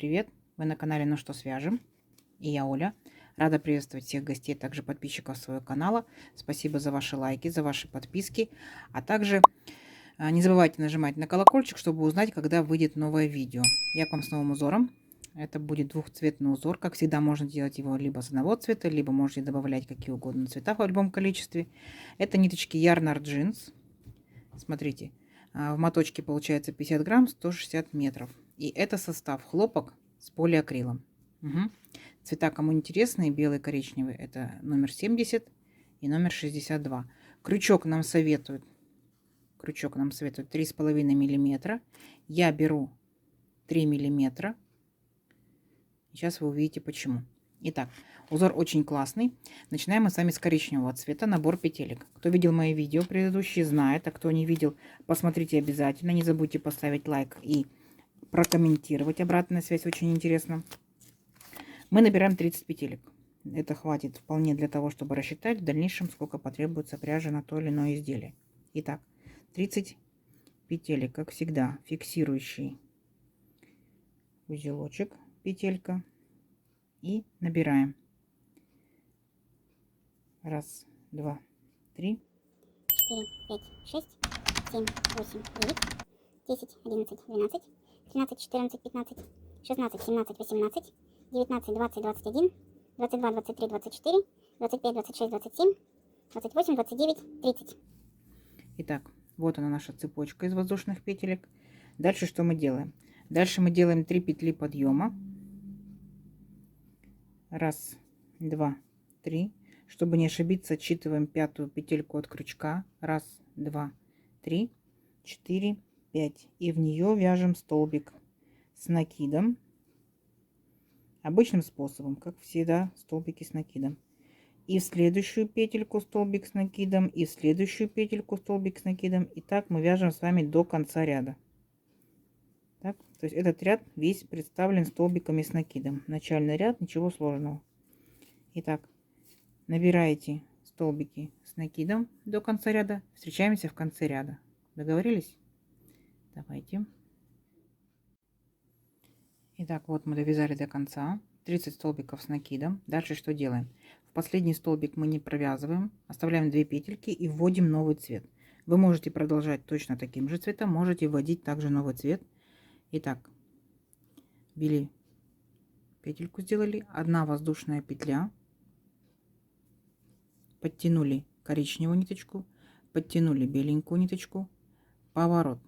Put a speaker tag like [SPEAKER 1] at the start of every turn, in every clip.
[SPEAKER 1] привет! Вы на канале Ну что свяжем? И я Оля. Рада приветствовать всех гостей, также подписчиков своего канала. Спасибо за ваши лайки, за ваши подписки. А также не забывайте нажимать на колокольчик, чтобы узнать, когда выйдет новое видео. Я к вам с новым узором. Это будет двухцветный узор. Как всегда, можно делать его либо с одного цвета, либо можете добавлять какие угодно цвета в любом количестве. Это ниточки Yarnard Jeans. Смотрите, в моточке получается 50 грамм, 160 метров. И это состав хлопок с полиакрилом. Угу. Цвета, кому интересные, белый, коричневый, это номер 70 и номер 62. Крючок нам советуют 3,5 миллиметра. Я беру 3 миллиметра. Сейчас вы увидите почему. Итак, узор очень классный. Начинаем мы с вами с коричневого цвета, набор петелек. Кто видел мои видео предыдущие, знает, а кто не видел, посмотрите обязательно. Не забудьте поставить лайк и прокомментировать. Обратная связь очень интересно. Мы набираем 30 петелек. Это хватит вполне для того, чтобы рассчитать в дальнейшем, сколько потребуется пряжи на то или иное изделие. Итак, 30 петелек, как всегда, фиксирующий узелочек, петелька. И набираем. 1, 2, 3.
[SPEAKER 2] 4, 5, 6, 7, 8, 9, 10, 11, 12, 13, 14, 15, 16, 17, 18, 19, 20, 21, 22, 23, 24, 25, 26, 27, 28, 29, 30.
[SPEAKER 1] Итак, вот она наша цепочка из воздушных петелек. Дальше что мы делаем? Дальше мы делаем 3 петли подъема. 1, 2, 3. Чтобы не ошибиться, отсчитываем пятую петельку от крючка. 1, 2, 3, 4, 5. И в нее вяжем столбик с накидом. Обычным способом, как всегда, столбики с накидом. И в следующую петельку столбик с накидом, и в следующую петельку столбик с накидом. И так мы вяжем с вами до конца ряда. Так, то есть этот ряд весь представлен столбиками с накидом. Начальный ряд, ничего сложного. Итак, набираете столбики с накидом до конца ряда. Встречаемся в конце ряда. Договорились? Давайте. Итак, вот мы довязали до конца. 30 столбиков с накидом. Дальше что делаем? В последний столбик мы не провязываем. Оставляем 2 петельки и вводим новый цвет. Вы можете продолжать точно таким же цветом. Можете вводить также новый цвет. Итак, ввели петельку, сделали. 1 воздушная петля. Подтянули коричневую ниточку. Подтянули беленькую ниточку. Поворот.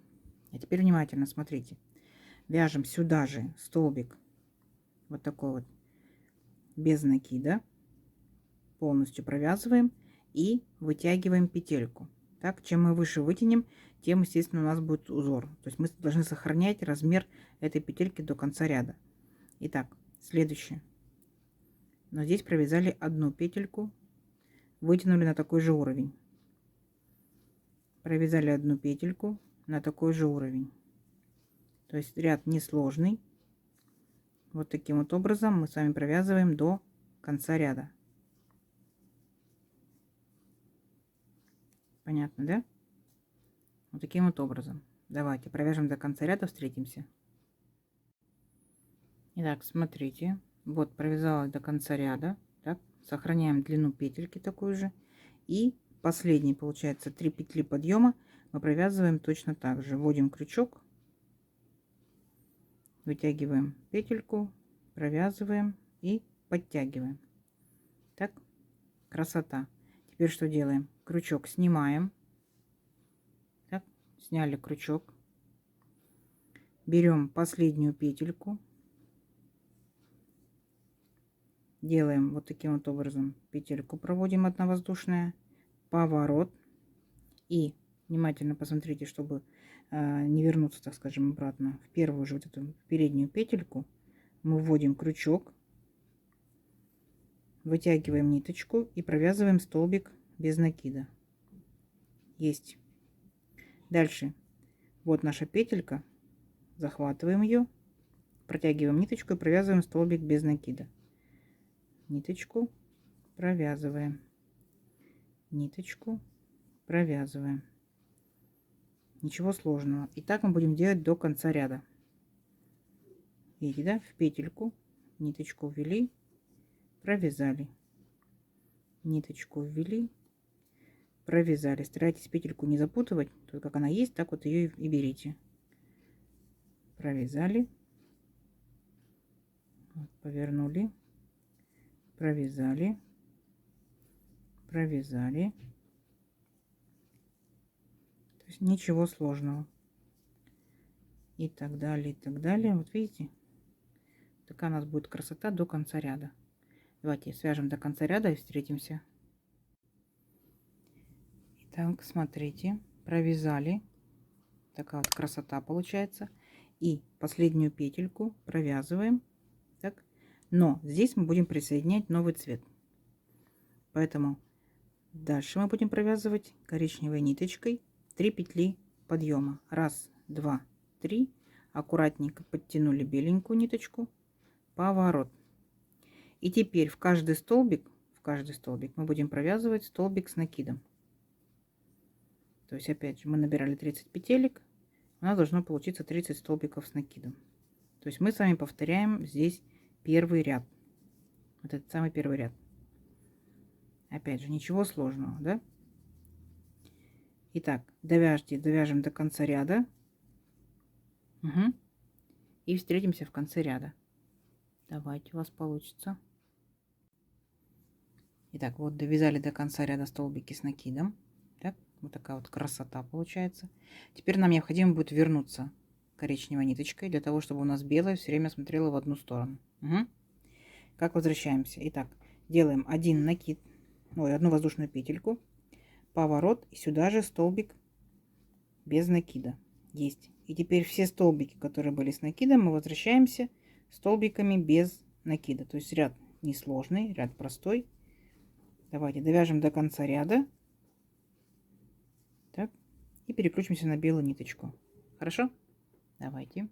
[SPEAKER 1] А теперь внимательно смотрите. Вяжем сюда же столбик. Вот такой вот. Без накида. Полностью провязываем. И вытягиваем петельку. Так, чем мы выше вытянем, тем, естественно, у нас будет узор. То есть мы должны сохранять размер этой петельки до конца ряда. Итак, следующее. Но здесь провязали 1 петельку, вытянули на такой же уровень. Провязали 1 петельку на такой же уровень. То есть ряд несложный. Вот таким вот образом мы с вами провязываем до конца ряда. Понятно, да? Вот таким вот образом. Давайте провяжем до конца ряда, встретимся. Итак, смотрите. Вот провязала до конца ряда. Так, сохраняем длину петельки такую же. И последний, получается, 3 петли подъема мы провязываем точно так же. Вводим крючок. Вытягиваем петельку. Провязываем и подтягиваем. Так, красота. Теперь что делаем? Крючок снимаем. Так, сняли крючок. Берем последнюю петельку. Делаем вот таким вот образом. Петельку проводим 1 воздушная. Поворот. И внимательно посмотрите, чтобы не вернуться, так скажем, обратно в первую же вот эту переднюю петельку. Мы вводим крючок. Вытягиваем ниточку и провязываем столбик без накида. Есть. Дальше. Вот наша петелька. Захватываем ее. Протягиваем ниточку и провязываем столбик без накида. Ниточку провязываем. Ниточку провязываем. Ничего сложного. И так мы будем делать до конца ряда. видите, да, в петельку, ниточку ввели, провязали, ниточку ввели, провязали. Старайтесь петельку не запутывать, то как она есть, так вот ее и берите. Провязали, вот, повернули, провязали, провязали. То есть ничего сложного. И так далее, и так далее. Вот видите, такая у нас будет красота до конца ряда. Давайте свяжем до конца ряда и встретимся. Итак, смотрите, провязали. Такая вот красота получается. И последнюю петельку провязываем. Так. Но здесь мы будем присоединять новый цвет. Поэтому дальше мы будем провязывать коричневой ниточкой 3 петли подъема. 1, 2, 3. Аккуратненько подтянули беленькую ниточку. Поворот. И теперь в каждый столбик мы будем провязывать столбик с накидом. То есть опять же мы набирали 30 петелек, у нас должно получиться 30 столбиков с накидом. То есть мы с вами повторяем здесь первый ряд. Вот этот самый первый ряд. Опять же, ничего сложного, да? Итак, довяжем до конца ряда. Угу. И встретимся в конце ряда. Давайте, у вас получится. Итак, вот довязали до конца ряда столбики с накидом. Так, вот такая вот красота получается. Теперь нам необходимо будет вернуться коричневой ниточкой, для того, чтобы у нас белая все время смотрела в одну сторону. Угу. Как возвращаемся? Итак, делаем один накид, одну воздушную петельку, поворот, и сюда же столбик без накида. Есть. И теперь все столбики, которые были с накидом, мы возвращаемся столбиками без накида. То есть ряд несложный, ряд простой. Давайте довяжем до конца ряда. Так. И переключимся на белую ниточку. Хорошо? Давайте.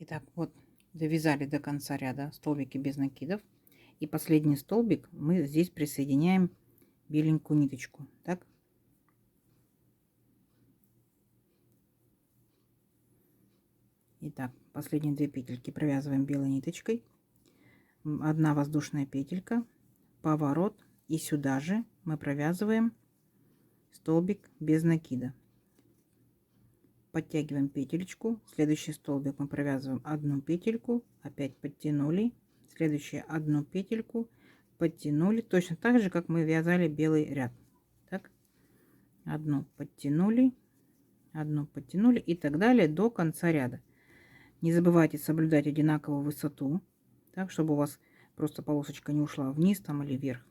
[SPEAKER 1] Итак, вот довязали до конца ряда столбики без накидов. И последний столбик мы здесь присоединяем беленькую ниточку. Так. Итак, последние 2 петельки провязываем белой ниточкой. 1 воздушная петелька, поворот, и сюда же мы провязываем столбик без накида. Подтягиваем петелечку, следующий столбик мы провязываем 1 петельку, опять подтянули, следующую 1 петельку, подтянули, точно так же, как мы вязали белый ряд. Так, 1 подтянули, 1 подтянули и так далее до конца ряда. Не забывайте соблюдать одинаковую высоту, так, чтобы у вас просто полосочка не ушла вниз там или вверх.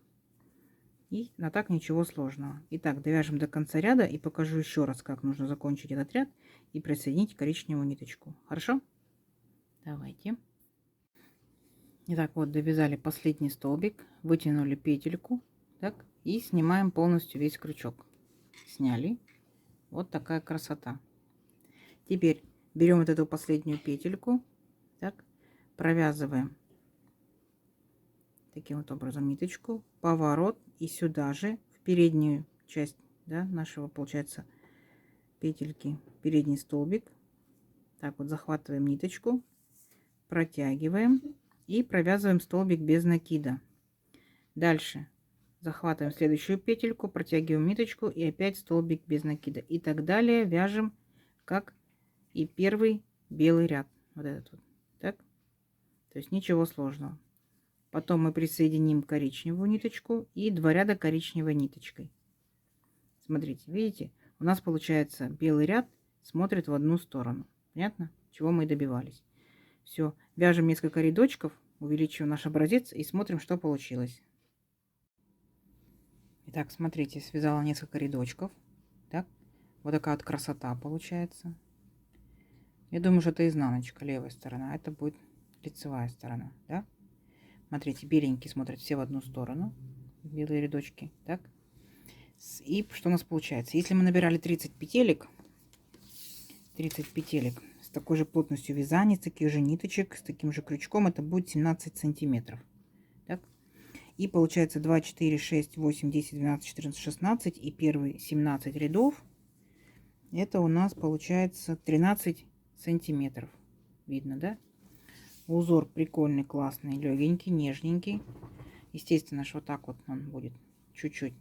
[SPEAKER 1] И на так ничего сложного. Итак, довяжем до конца ряда и покажу еще раз, как нужно закончить этот ряд и присоединить коричневую ниточку. Хорошо? Давайте. Итак, вот довязали последний столбик, вытянули петельку, так, и снимаем полностью весь крючок. Сняли. Вот такая красота. Теперь берем вот эту последнюю петельку, так, провязываем таким вот образом ниточку, поворот, и сюда же в переднюю часть, да, нашего, получается, петельки, передний столбик. Так вот захватываем ниточку, протягиваем и провязываем столбик без накида. Дальше захватываем следующую петельку, протягиваем ниточку и опять столбик без накида. И так далее вяжем, как и первый белый ряд. Вот этот вот. Так. То есть ничего сложного. Потом мы присоединим коричневую ниточку и 2 ряда коричневой ниточкой. Смотрите, видите, у нас получается белый ряд смотрит в одну сторону. Понятно? Чего мы и добивались. Все, вяжем несколько рядочков, увеличиваем наш образец и смотрим, что получилось. Итак, смотрите, связала несколько рядочков. Так, вот такая вот красота получается. Я думаю, что это изнаночка, левая сторона, а это будет лицевая сторона, да? Смотрите, беленькие смотрят все в одну сторону, белые рядочки, так. И что у нас получается? Если мы набирали 30 петелек с такой же плотностью вязания, с таких же ниточек, с таким же крючком, это будет 17 сантиметров. Так. И получается 2, 4, 6, 8, 10, 12, 14, 16 и первые 17 рядов. Это у нас получается 13 сантиметров. Видно, да? Узор прикольный, классный, легенький, нежненький. Естественно, что вот так вот он будет чуть-чуть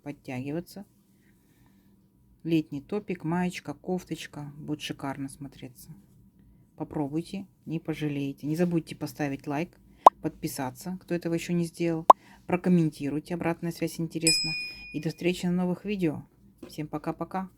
[SPEAKER 1] подтягиваться. Летний топик, маечка, кофточка. Будет шикарно смотреться. Попробуйте, не пожалеете. Не забудьте поставить лайк, подписаться, кто этого еще не сделал. Прокомментируйте, обратная связь интересна. И до встречи на новых видео. Всем пока-пока.